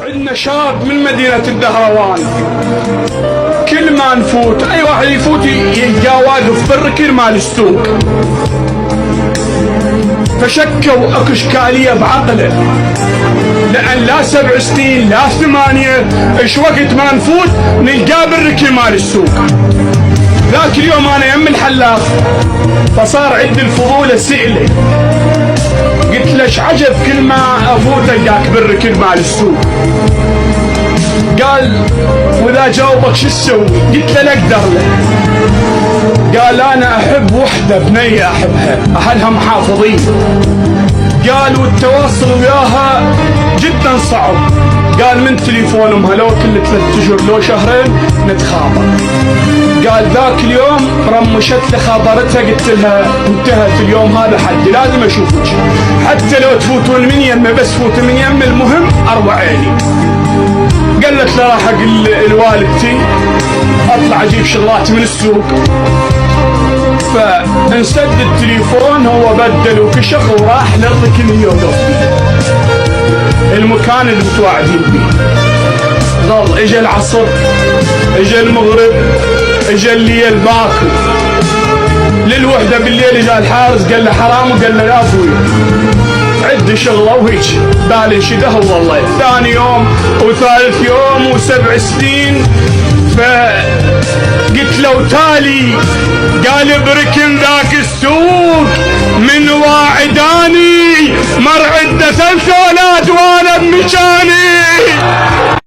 عندنا شاب من مدينة الدهروان، كل ما نفوت أي واحد يفوت يلقاه واقف بالركن مال السوق، فشكوا اكو اشكالية بعقله، لأن لا 7 سنين لا 8 ايش وقت ما نفوت نلقاه بالركن مال السوق. ذاك اليوم أنا يم الحلاق، فصار عندي الفضول اسأله، قلت له ايش عجب كل ما افوت القاك بالركن مال السوق؟ قال واذا جاوبك شو تسوي؟ قلت له لا اقدر له. قال انا احب وحده بنيه احبها اهلها محافظين، قال والتواصل وياها جدا صعب، قال من تليفون امها لو كل 3 اشهر لو شهرين نتخابر. قال ذاك اليوم رمشت لي خابرتها، قلت لها انتهت اليوم هذا حدي لازم اشوفك، حتى لو تفوتون من يمه بس فوت من يمه المهم اروع عيني. قالت له راح اقول لوالدتي اطلع اجيب شغلات من السوق، فانسد التليفون، هو بدل وكشخ وراح للركن اللي يوقف المكان اللي متواعدين فيه. ظل اجى العصر، اجى المغرب، اجى الليل باكو، للوحده بالليل اجى الحارس قال له حرام، وقال له لا ابوي عد شغله وهيك بالي شده والله. ثاني يوم وثالث يوم و7 سنين، فقلت له تالي، قال بركن ذاك السوق من واعداني مر عده 3 اولاد وانا بمكاني.